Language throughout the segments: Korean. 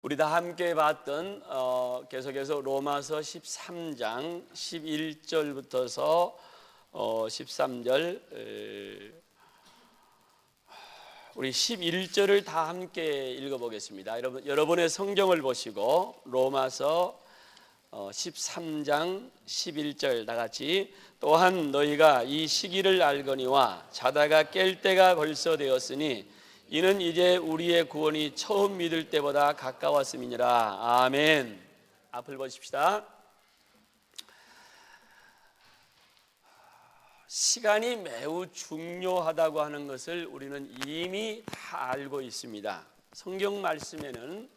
우리 다 함께 봤던 계속해서 로마서 13장 11절부터서 13절 우리 11절을 다 함께 읽어보겠습니다. 여러분의 성경을 보시고 로마서 13장 11절 다 같이 또한 너희가 이 시기를 알거니와 자다가 깰 때가 벌써 되었으니 이는 이제 우리의 구원이 처음 믿을 때보다 가까웠음이니라. 아멘. 앞을 보십시다. 시간이 매우 중요하다고 하는 것을 우리는 이미 다 알고 있습니다. 성경 말씀에는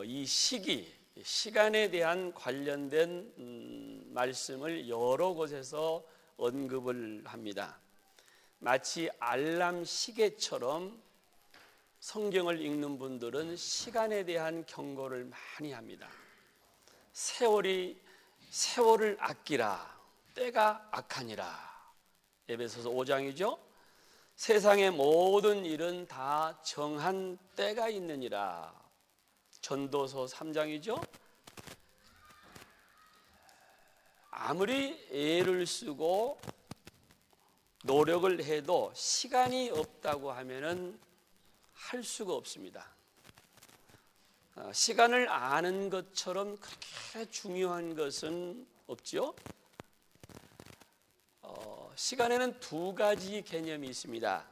이 시간에 대한 관련된 말씀을 여러 곳에서 언급을 합니다. 마치 알람 시계처럼 성경을 읽는 분들은 시간에 대한 경고를 많이 합니다. 세월을 아끼라, 때가 악하니라. 에베소서 5장이죠. 세상의 모든 일은 다 정한 때가 있느니라. 전도서 3장이죠. 아무리 애를 쓰고 노력을 해도 시간이 없다고 하면은 할 수가 없습니다. 시간을 아는 것처럼 그렇게 중요한 것은 없죠. 시간에는 두 가지 개념이 있습니다.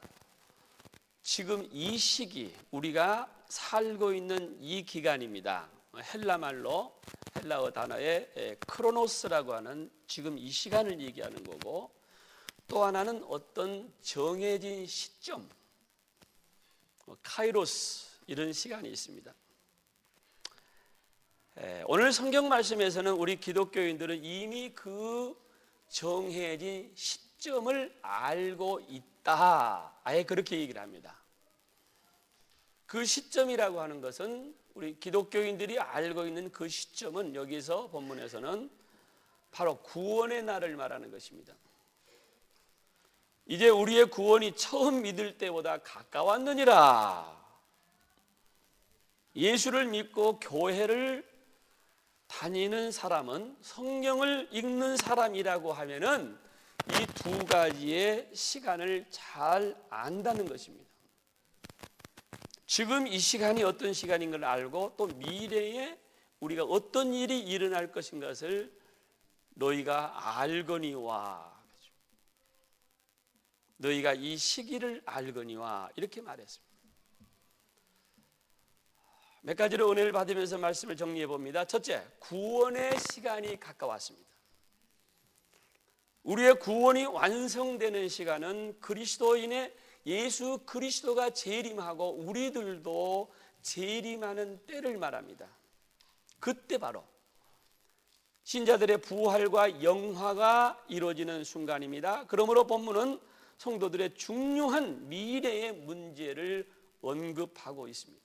지금 이 시기, 우리가 살고 있는 이 기간입니다. 헬라어 단어에 크로노스라고 하는 지금 이 시간을 얘기하는 거고, 또 하나는 어떤 정해진 시점, 카이로스, 이런 시간이 있습니다. 오늘 성경 말씀에서는 우리 기독교인들은 이미 그 정해진 시점을 알고 있다, 아예 그렇게 얘기를 합니다. 그 시점이라고 하는 것은 우리 기독교인들이 알고 있는 그 시점은 여기서 본문에서는 바로 구원의 날을 말하는 것입니다. 이제 우리의 구원이 처음 믿을 때보다 가까웠느니라. 예수를 믿고 교회를 다니는 사람은, 성경을 읽는 사람이라고 하면은 이 두 가지의 시간을 잘 안다는 것입니다. 지금 이 시간이 어떤 시간인 걸 알고, 또 미래에 우리가 어떤 일이 일어날 것인 것을 너희가 알거니와, 너희가 이 시기를 알거니와, 이렇게 말했습니다. 몇 가지로 은혜를 받으면서 말씀을 정리해 봅니다. 첫째, 구원의 시간이 가까웠습니다. 우리의 구원이 완성되는 시간은 그리스도인의 예수 그리스도가 재림하고 우리들도 재림하는 때를 말합니다. 그때 바로 신자들의 부활과 영화가 이루어지는 순간입니다. 그러므로 본문은 성도들의 중요한 미래의 문제를 언급하고 있습니다.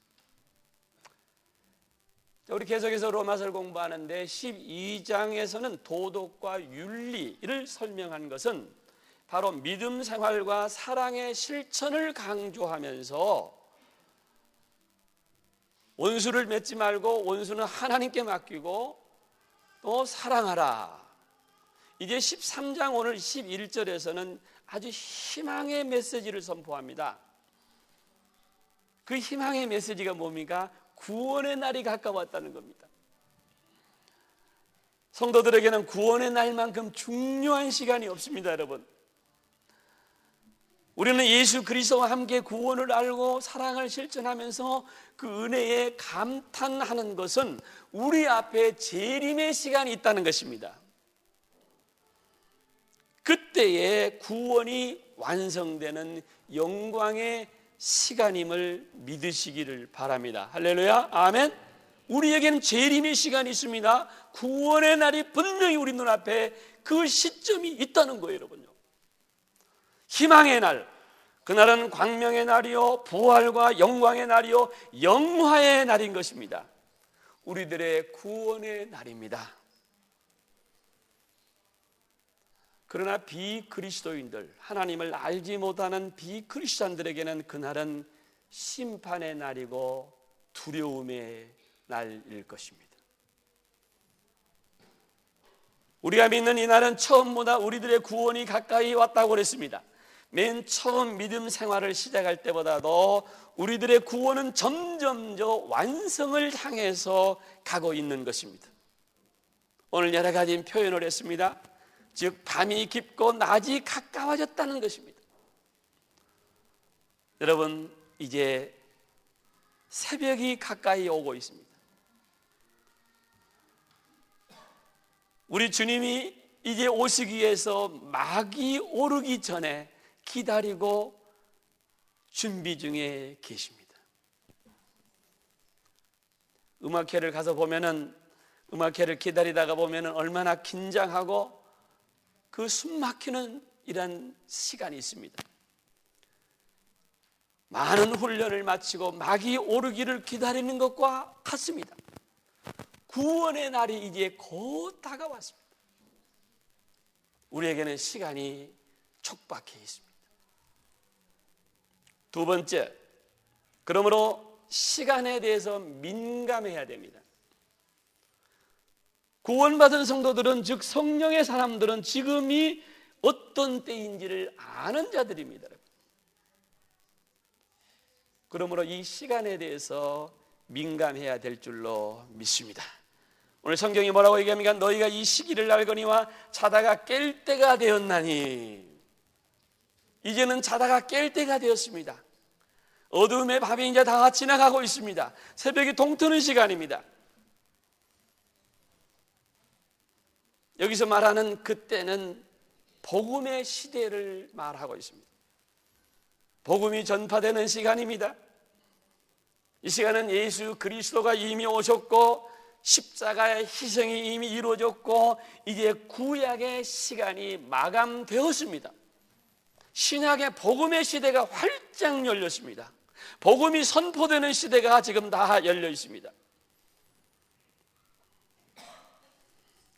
우리 계속해서 로마서를 공부하는데 12장에서는 도덕과 윤리를 설명한 것은 바로 믿음 생활과 사랑의 실천을 강조하면서 원수를 맺지 말고 원수는 하나님께 맡기고 또 사랑하라. 이제 13장 오늘 11절에서는 아주 희망의 메시지를 선포합니다. 그 희망의 메시지가 뭡니까? 구원의 날이 가까웠다는 겁니다. 성도들에게는 구원의 날만큼 중요한 시간이 없습니다, 여러분. 우리는 예수 그리스도와 함께 구원을 알고 사랑을 실천하면서 그 은혜에 감탄하는 것은 우리 앞에 재림의 시간이 있다는 것입니다. 그때에 구원이 완성되는 영광의 시간임을 믿으시기를 바랍니다. 할렐루야, 아멘. 우리에게는 재림의 시간이 있습니다. 구원의 날이 분명히 우리 눈앞에 그 시점이 있다는 거예요, 여러분요. 희망의 날, 그날은 광명의 날이요, 부활과 영광의 날이요, 영화의 날인 것입니다. 우리들의 구원의 날입니다. 그러나 비그리스도인들, 하나님을 알지 못하는 비크리스찬들에게는 그날은 심판의 날이고 두려움의 날일 것입니다. 우리가 믿는 이 날은 처음보다 우리들의 구원이 가까이 왔다고 그랬습니다. 맨 처음 믿음 생활을 시작할 때보다도 우리들의 구원은 점점 완성을 향해서 가고 있는 것입니다. 오늘 여러 가지 표현을 했습니다. 즉 밤이 깊고 낮이 가까워졌다는 것입니다. 여러분, 이제 새벽이 가까이 오고 있습니다. 우리 주님이 이제 오시기 위해서 막이 오르기 전에 기다리고 준비 중에 계십니다. 음악회를 가서 보면은, 음악회를 기다리다가 보면은 얼마나 긴장하고 그 숨 막히는 이런 시간이 있습니다. 많은 훈련을 마치고 막이 오르기를 기다리는 것과 같습니다. 구원의 날이 이제 곧 다가왔습니다. 우리에게는 시간이 촉박해 있습니다. 두 번째, 그러므로 시간에 대해서 민감해야 됩니다. 구원받은 성도들은, 즉 성령의 사람들은 지금이 어떤 때인지를 아는 자들입니다. 그러므로 이 시간에 대해서 민감해야 될 줄로 믿습니다. 오늘 성경이 뭐라고 얘기합니까? 너희가 이 시기를 알거니와 자다가 깰 때가 되었나니. 이제는 자다가 깰 때가 되었습니다. 어두움의 밤이 이제 다 지나가고 있습니다. 새벽이 동트는 시간입니다. 여기서 말하는 그때는 복음의 시대를 말하고 있습니다. 복음이 전파되는 시간입니다. 이 시간은 예수 그리스도가 이미 오셨고 십자가의 희생이 이미 이루어졌고 이제 구약의 시간이 마감되었습니다. 신약의 복음의 시대가 활짝 열렸습니다. 복음이 선포되는 시대가 지금 다 열려 있습니다.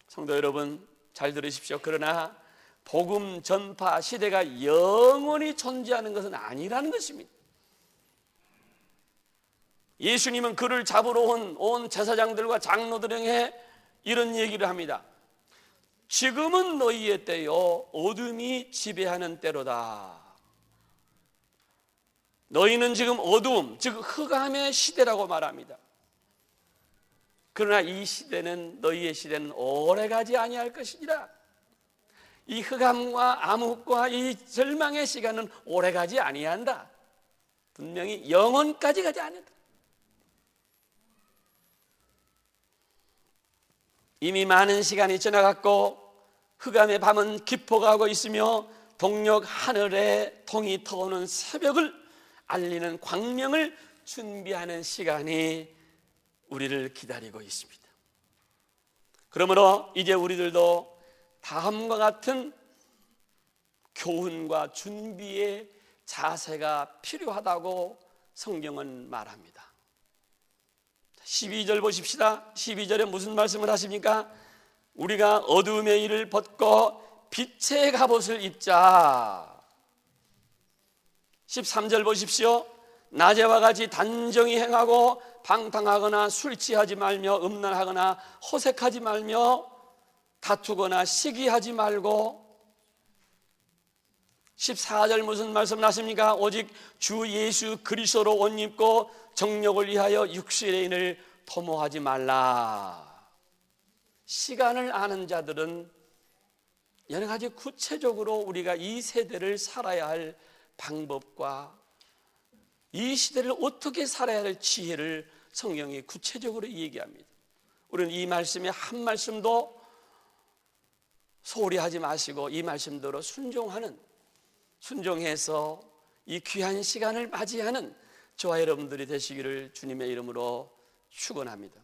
성도 여러분, 잘 들으십시오. 그러나 복음 전파 시대가 영원히 존재하는 것은 아니라는 것입니다. 예수님은 그를 잡으러 온 제사장들과 장로들에게 이런 얘기를 합니다. 지금은 너희의 때요, 어둠이 지배하는 때로다. 너희는 지금 어두움, 즉 흑암의 시대라고 말합니다. 그러나 이 시대는, 너희의 시대는 오래가지 아니할 것이니라. 이 흑암과 암흑과 이 절망의 시간은 오래가지 아니한다. 분명히 영원까지 가지 않는다. 이미 많은 시간이 지나갔고 흑암의 밤은 깊어가고 있으며 동력 하늘에 동이 터오는 새벽을 알리는 광명을 준비하는 시간이 우리를 기다리고 있습니다. 그러므로 이제 우리들도 다음과 같은 교훈과 준비의 자세가 필요하다고 성경은 말합니다. 12절 보십시다. 12절에 무슨 말씀을 하십니까? 우리가 어두움의 일을 벗고 빛의 갑옷을 입자. 13절 보십시오. 낮에와 같이 단정히 행하고 방탕하거나 술 취하지 말며 음란하거나 호색하지 말며 다투거나 시기하지 말고. 14절 무슨 말씀 하십니까? 오직 주 예수 그리스도로 옷 입고 정욕을 위하여 육신의 인을 도모하지 말라. 시간을 아는 자들은 여러 가지 구체적으로 우리가 이 세대를 살아야 할 방법과 이 시대를 어떻게 살아야 할 지혜를 성경이 구체적으로 얘기합니다. 우리는 이 말씀의 한 말씀도 소홀히 하지 마시고 이 말씀대로 순종해서 이 귀한 시간을 맞이하는 저와 여러분들이 되시기를 주님의 이름으로 축원합니다.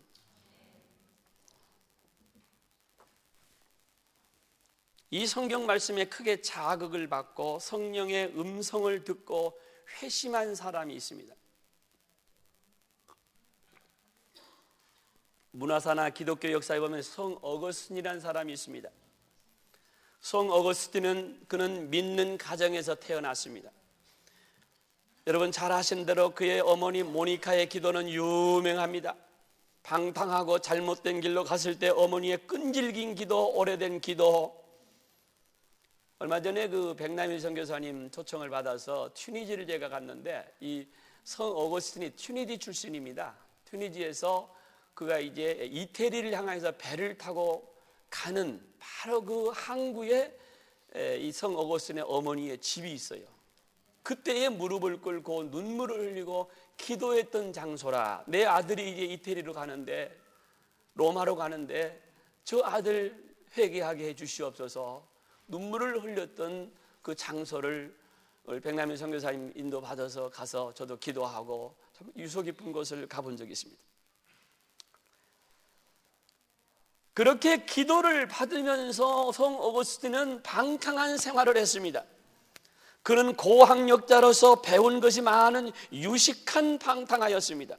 이 성경 말씀에 크게 자극을 받고 성령의 음성을 듣고 회심한 사람이 있습니다. 문화사나 기독교 역사에 보면 성 어거스틴이라는 사람이 있습니다. 성 어거스틴은 그는 믿는 가정에서 태어났습니다. 여러분 잘 아시는 대로 그의 어머니 모니카의 기도는 유명합니다. 방탕하고 잘못된 길로 갔을 때 어머니의 끈질긴 기도, 오래된 기도. 얼마 전에 그 백남일 선교사님 초청을 받아서 튀니지를 제가 갔는데, 이 성 어거스틴이 튀니지 출신입니다. 튀니지에서 그가 이제 이태리를 향해서 배를 타고 가는 바로 그 항구에 이 성 어거스틴의 어머니의 집이 있어요. 그때에 무릎을 꿇고 눈물을 흘리고 기도했던 장소라. 내 아들이 이제 이태리로 가는데, 로마로 가는데 저 아들 회개하게 해 주시옵소서. 눈물을 흘렸던 그 장소를 백남일 선교사님 인도 받아서 가서 저도 기도하고 참 유서 깊은 곳을 가본 적이 있습니다. 그렇게 기도를 받으면서 성 어거스틴은 방탕한 생활을 했습니다. 그는 고학력자로서 배운 것이 많은 유식한 방탕하였습니다.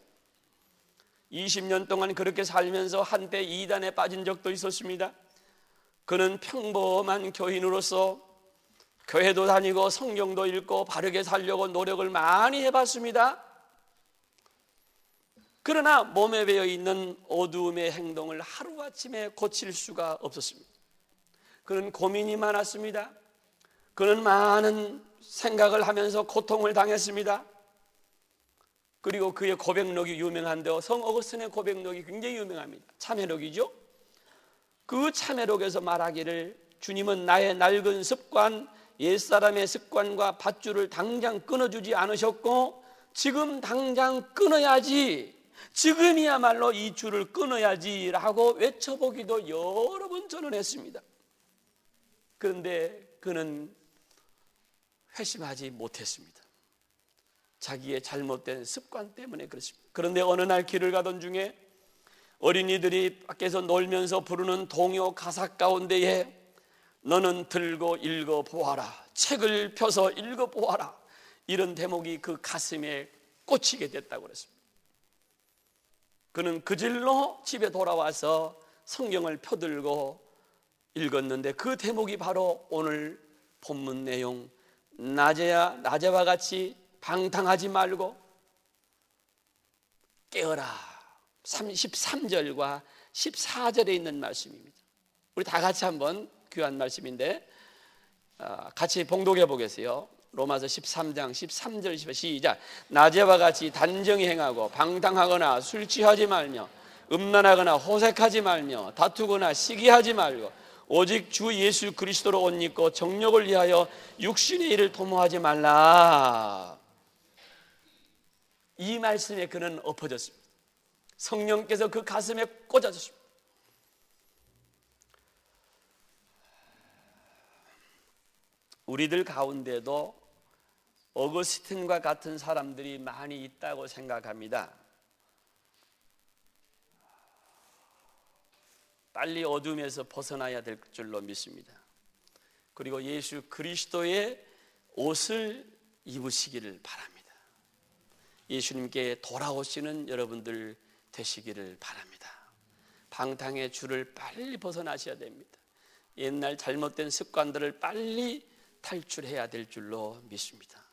20년 동안 그렇게 살면서 한때 이단에 빠진 적도 있었습니다. 그는 평범한 교인으로서 교회도 다니고 성경도 읽고 바르게 살려고 노력을 많이 해봤습니다. 그러나 몸에 배어 있는 어두움의 행동을 하루아침에 고칠 수가 없었습니다. 그는 고민이 많았습니다. 그는 많은 생각을 하면서 고통을 당했습니다. 그리고 그의 고백록이 유명한데요, 성 어거스틴의 고백록이 굉장히 유명합니다. 참회록이죠. 그 참회록에서 말하기를, 주님은 나의 낡은 습관, 옛사람의 습관과 밧줄을 당장 끊어주지 않으셨고 지금 당장 끊어야지, 지금이야말로 이 줄을 끊어야지 라고 외쳐보기도 여러 번 전언했습니다. 그런데 그는 회심하지 못했습니다. 자기의 잘못된 습관 때문에 그렇습니다. 그런데 어느 날 길을 가던 중에 어린이들이 밖에서 놀면서 부르는 동요 가사 가운데에 너는 들고 읽어보아라, 책을 펴서 읽어보아라, 이런 대목이 그 가슴에 꽂히게 됐다고 그랬습니다. 그는 그 질로 집에 돌아와서 성경을 펴들고 읽었는데 그 대목이 바로 오늘 본문 내용, 낮에와 같이 방탕하지 말고 깨어라, 13절과 14절에 있는 말씀입니다. 우리 다 같이 한번 귀한 말씀인데 같이 봉독해 보겠어요. 로마서 13장 13절 시작. 낮에와 같이 단정히 행하고 방탕하거나 술 취하지 말며 음란하거나 호색하지 말며 다투거나 시기하지 말고 오직 주 예수 그리스도로 옷 입고 정욕을 위하여 육신의 일을 도모하지 말라. 이 말씀에 그는 엎어졌습니다. 성령께서 그 가슴에 꽂아졌습니다. 우리들 가운데도 어거스틴과 같은 사람들이 많이 있다고 생각합니다. 빨리 어둠에서 벗어나야 될 줄로 믿습니다. 그리고 예수 그리스도의 옷을 입으시기를 바랍니다. 예수님께 돌아오시는 여러분들 되시기를 바랍니다. 방탕의 줄을 빨리 벗어나셔야 됩니다. 옛날 잘못된 습관들을 빨리 탈출해야 될 줄로 믿습니다.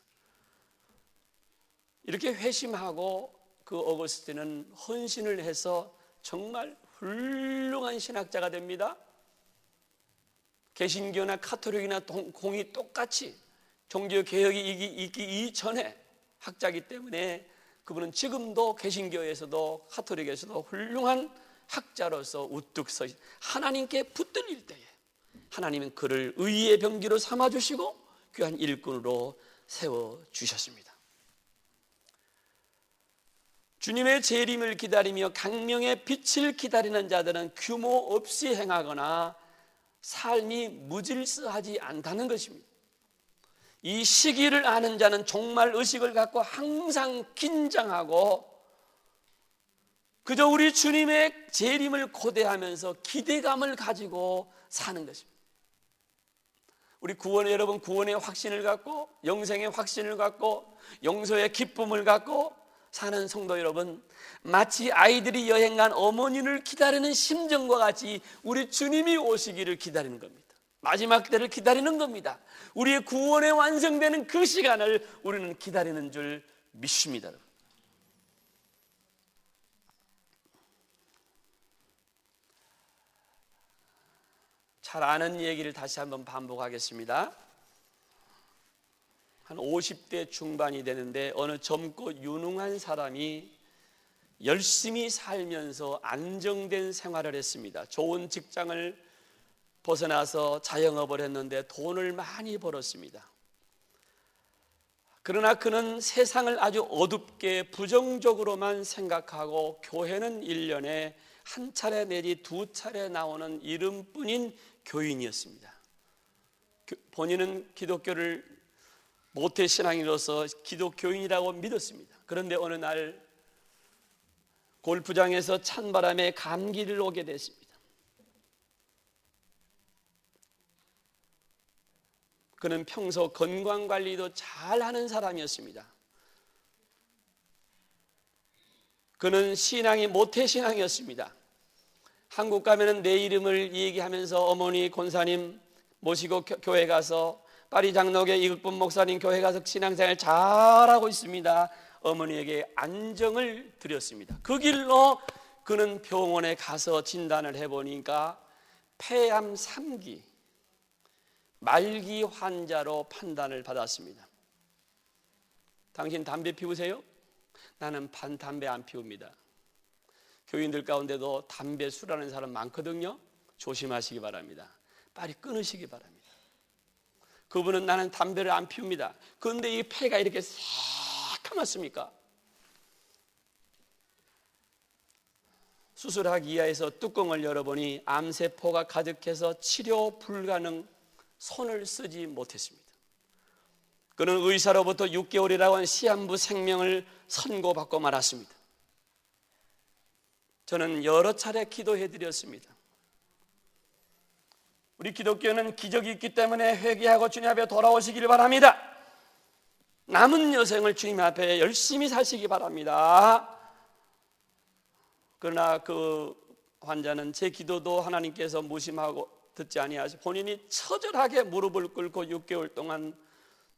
이렇게 회심하고 그 어거스틴은 헌신을 해서 정말 훌륭한 신학자가 됩니다. 개신교나 카톨릭이나 공이 똑같이 종교개혁이 있기 이전에 학자이기 때문에 그분은 지금도 개신교에서도 카톨릭에서도 훌륭한 학자로서 우뚝 서 하나님께 붙들릴 때에 하나님은 그를 의의 병기로 삼아주시고 귀한 일꾼으로 세워주셨습니다. 주님의 재림을 기다리며 강명의 빛을 기다리는 자들은 규모 없이 행하거나 삶이 무질서하지 않다는 것입니다. 이 시기를 아는 자는 종말 의식을 갖고 항상 긴장하고 그저 우리 주님의 재림을 고대하면서 기대감을 가지고 사는 것입니다. 우리 구원의 여러분, 구원의 확신을 갖고 영생의 확신을 갖고 용서의 기쁨을 갖고 사는 성도 여러분, 마치 아이들이 여행간 어머니를 기다리는 심정과 같이 우리 주님이 오시기를 기다리는 겁니다. 마지막 때를 기다리는 겁니다. 우리의 구원에 완성되는 그 시간을 우리는 기다리는 줄 믿습니다. 잘 아는 얘기를 다시 한번 반복하겠습니다. 한 50대 중반이 되는데 어느 젊고 유능한 사람이 열심히 살면서 안정된 생활을 했습니다. 좋은 직장을 벗어나서 자영업을 했는데 돈을 많이 벌었습니다. 그러나 그는 세상을 아주 어둡게 부정적으로만 생각하고 교회는 1년에 한 차례 내지 2차례 나오는 이름뿐인 교인이었습니다. 본인은 기독교를 모태신앙인으로서 기독교인이라고 믿었습니다. 그런데 어느 날 골프장에서 찬바람에 감기를 오게 됐습니다. 그는 평소 건강관리도 잘하는 사람이었습니다. 그는 신앙이 모태신앙이었습니다. 한국 가면은 내 이름을 얘기하면서 어머니 권사님 모시고 교회 가서 파리 장로교 이극분 목사님 교회 가서 신앙생활 잘하고 있습니다. 어머니에게 안정을 드렸습니다. 그 길로 그는 병원에 가서 진단을 해보니까 폐암 3기 말기 환자로 판단을 받았습니다. 당신 담배 피우세요? 나는 담배 안 피웁니다. 교인들 가운데도 담배 술하는 사람 많거든요. 조심하시기 바랍니다. 빨리 끊으시기 바랍니다. 그분은 나는 담배를 안 피웁니다. 그런데 이 폐가 이렇게 새카맣습니까? 수술하기 이하에서 뚜껑을 열어보니 암세포가 가득해서 치료 불가능, 손을 쓰지 못했습니다. 그는 의사로부터 6개월이라고 한 시한부 생명을 선고받고 말았습니다. 저는 여러 차례 기도해드렸습니다. 우리 기독교는 기적이 있기 때문에 회개하고 주님 앞에 돌아오시기를 바랍니다. 남은 여생을 주님 앞에 열심히 사시기 바랍니다. 그러나 그 환자는 제 기도도 하나님께서 무심하고 듣지 아니하시고 본인이 처절하게 무릎을 꿇고 6개월 동안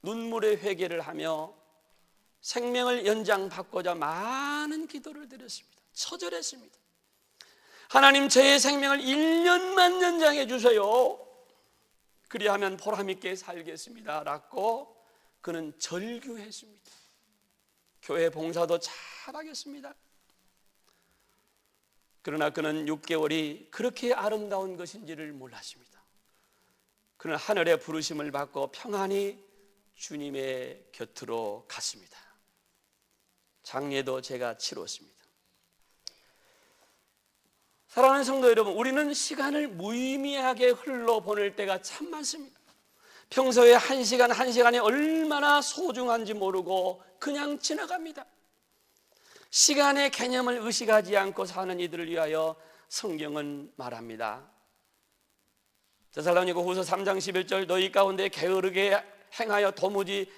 눈물의 회개를 하며 생명을 연장받고자 많은 기도를 드렸습니다. 처절했습니다. 하나님 제 생명을 1년만 연장해 주세요. 그리하면 보람있게 살겠습니다 라고 그는 절규했습니다. 교회 봉사도 잘하겠습니다. 그러나 그는 6개월이 그렇게 아름다운 것인지를 몰랐습니다. 그는 하늘의 부르심을 받고 평안히 주님의 곁으로 갔습니다. 장례도 제가 치렀습니다. 사랑하는 성도 여러분, 우리는 시간을 무의미하게 흘러보낼 때가 참 많습니다. 평소에 한 시간이 얼마나 소중한지 모르고 그냥 지나갑니다. 시간의 개념을 의식하지 않고 사는 이들을 위하여 성경은 말합니다. 데살로니가 후서 3장 11절 너희 가운데 게으르게 행하여 도무지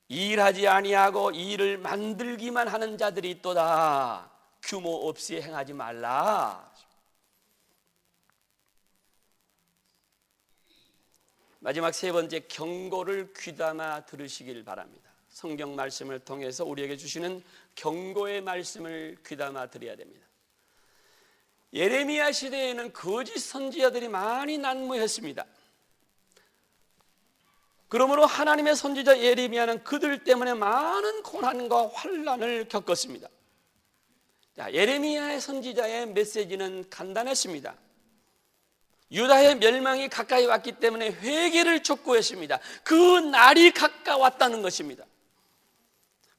일하지 아니하고 일을 만들기만 하는 자들이 있도다. 규모 없이 행하지 말라. 마지막 세 번째, 경고를 귀담아 들으시길 바랍니다. 성경 말씀을 통해서 우리에게 주시는 경고의 말씀을 귀담아 들어야 됩니다. 예레미야 시대에는 거짓 선지자들이 많이 난무했습니다. 그러므로 하나님의 선지자 예레미야는 그들 때문에 많은 고난과 환난을 겪었습니다. 예레미야의 선지자의 메시지는 간단했습니다. 유다의 멸망이 가까이 왔기 때문에 회개를 촉구했습니다. 그 날이 가까웠다는 것입니다.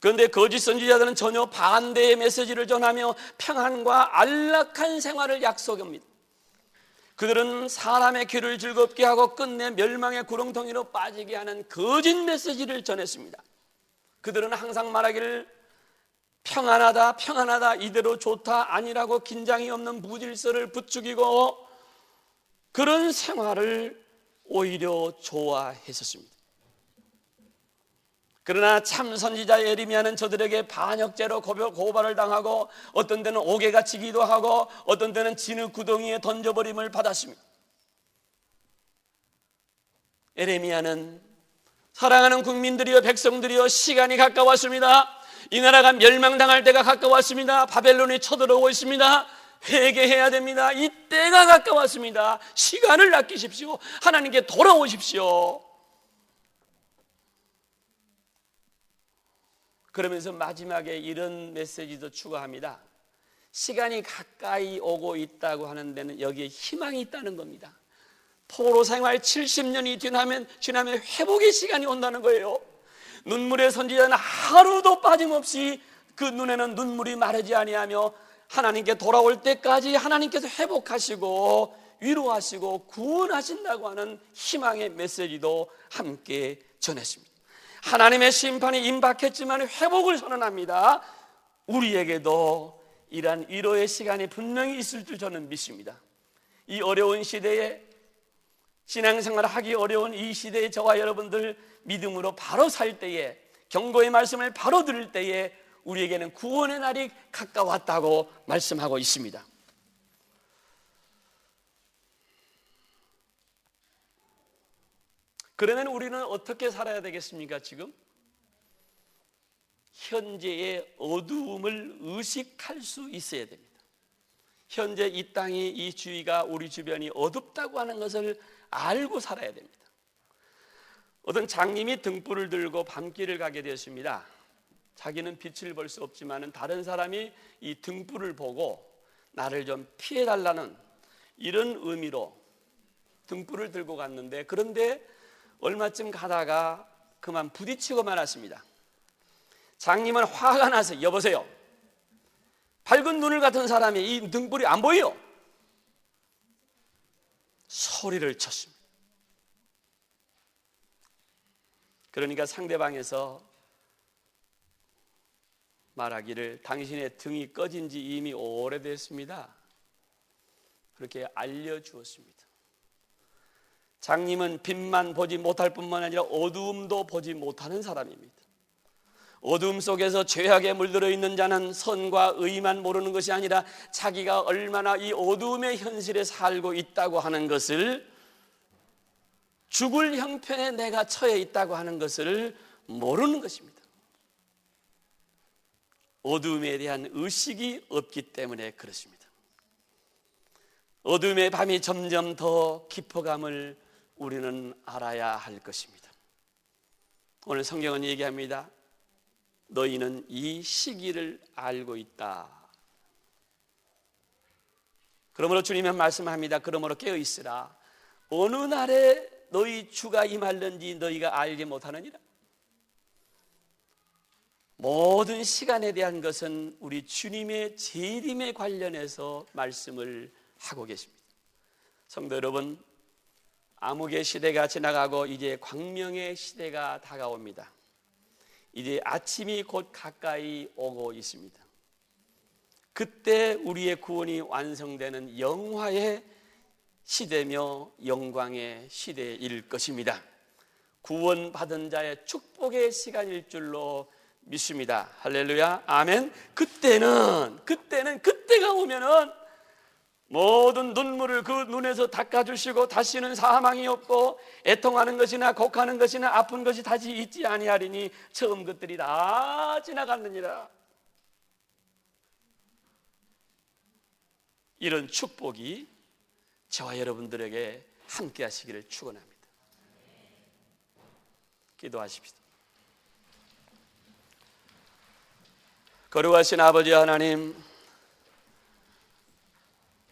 그런데 거짓 선지자들은 전혀 반대의 메시지를 전하며 평안과 안락한 생활을 약속합니다. 그들은 사람의 귀를 즐겁게 하고 끝내 멸망의 구렁텅이로 빠지게 하는 거짓 메시지를 전했습니다. 그들은 항상 말하기를 평안하다, 평안하다, 이대로 좋다, 아니라고 긴장이 없는 무질서를 부추기고 그런 생활을 오히려 좋아했었습니다. 그러나 참 선지자 예레미야는 저들에게 반역죄로 고발을 당하고 어떤 때는 옥에 갇히기도 하고 어떤 때는 진흙 구덩이에 던져버림을 받았습니다. 예레미야는 사랑하는 국민들이여 백성들이여 시간이 가까웠습니다. 이 나라가 멸망당할 때가 가까웠습니다. 바벨론이 쳐들어오고 있습니다. 회개해야 됩니다. 이 때가 가까웠습니다. 시간을 아끼십시오. 하나님께 돌아오십시오. 그러면서 마지막에 이런 메시지도 추가합니다. 시간이 가까이 오고 있다고 하는 데는 여기에 희망이 있다는 겁니다. 포로 생활 70년이 지나면 회복의 시간이 온다는 거예요. 눈물의 선지자는 하루도 빠짐없이 그 눈에는 눈물이 마르지 아니하며 하나님께 돌아올 때까지 하나님께서 회복하시고 위로하시고 구원하신다고 하는 희망의 메시지도 함께 전했습니다. 하나님의 심판이 임박했지만 회복을 선언합니다. 우리에게도 이러한 위로의 시간이 분명히 있을 줄 저는 믿습니다. 이 어려운 시대에 신앙생활을 하기 어려운 이 시대에 저와 여러분들 믿음으로 바로 살 때에, 경고의 말씀을 바로 들을 때에 우리에게는 구원의 날이 가까웠다고 말씀하고 있습니다. 그러면 우리는 어떻게 살아야 되겠습니까? 지금 현재의 어두움을 의식할 수 있어야 됩니다. 현재 이 땅이, 이 주위가, 우리 주변이 어둡다고 하는 것을 알고 살아야 됩니다. 어떤 장님이 등불을 들고 밤길을 가게 되었습니다. 자기는 빛을 볼 수 없지만 다른 사람이 이 등불을 보고 나를 좀 피해달라는 이런 의미로 등불을 들고 갔는데, 그런데 얼마쯤 가다가 그만 부딪히고 말았습니다. 장님은 화가 나서, 여보세요, 밝은 눈을 같은 사람이 이 등불이 안 보여, 소리를 쳤습니다. 그러니까 상대방에서 말하기를 당신의 등이 꺼진 지 이미 오래됐습니다. 그렇게 알려주었습니다. 장님은 빛만 보지 못할 뿐만 아니라 어두움도 보지 못하는 사람입니다. 어두움 속에서 죄악에 물들어 있는 자는 선과 의만 모르는 것이 아니라 자기가 얼마나 이 어두움의 현실에 살고 있다고 하는 것을, 죽을 형편에 내가 처해 있다고 하는 것을 모르는 것입니다. 어두움에 대한 의식이 없기 때문에 그렇습니다. 어두움의 밤이 점점 더 깊어감을 우리는 알아야 할 것입니다. 오늘 성경은 얘기합니다. 너희는 이 시기를 알고 있다. 그러므로 주님은 말씀합니다. 그러므로 깨어 있으라. 어느 날에 너희 주가 임할는지 너희가 알지 못하느니라. 모든 시간에 대한 것은 우리 주님의 재림에 관련해서 말씀을 하고 계십니다. 성도 여러분, 암흑의 시대가 지나가고 이제 광명의 시대가 다가옵니다. 이제 아침이 곧 가까이 오고 있습니다. 그때 우리의 구원이 완성되는 영화의 시대며 영광의 시대일 것입니다. 구원받은 자의 축복의 시간일 줄로 믿습니다. 할렐루야, 아멘. 그때가 오면은 모든 눈물을 그 눈에서 닦아주시고 다시는 사망이 없고 애통하는 것이나 곡하는 것이나 아픈 것이 다시 있지 아니하리니 처음 것들이 다 지나갔느니라. 이런 축복이 저와 여러분들에게 함께 하시기를 축원합니다. 기도하십시다. 거룩하신 아버지 하나님,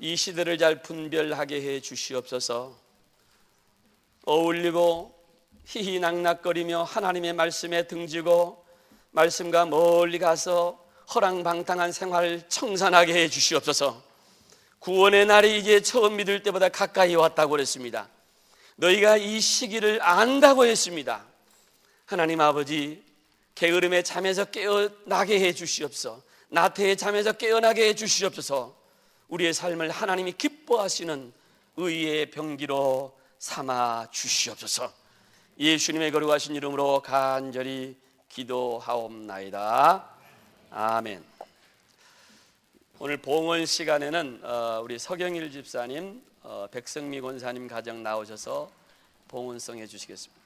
이 시대를 잘 분별하게 해 주시옵소서. 어울리고 희희낙낙거리며 하나님의 말씀에 등지고 말씀과 멀리 가서 허랑방탕한 생활을 청산하게 해 주시옵소서. 구원의 날이 이제 처음 믿을 때보다 가까이 왔다고 그랬습니다. 너희가 이 시기를 안다고 했습니다. 하나님 아버지, 게으름의 잠에서 깨어나게 해 주시옵소서. 나태의 잠에서 깨어나게 해 주시옵소서. 우리의 삶을 하나님이 기뻐하시는 의의 병기로 삼아 주시옵소서. 예수님의 거룩하신 이름으로 간절히 기도하옵나이다. 아멘. 오늘 봉헌 시간에는 우리 서경일 집사님, 백성미 권사님 가정 나오셔서 봉헌성 해 주시겠습니다.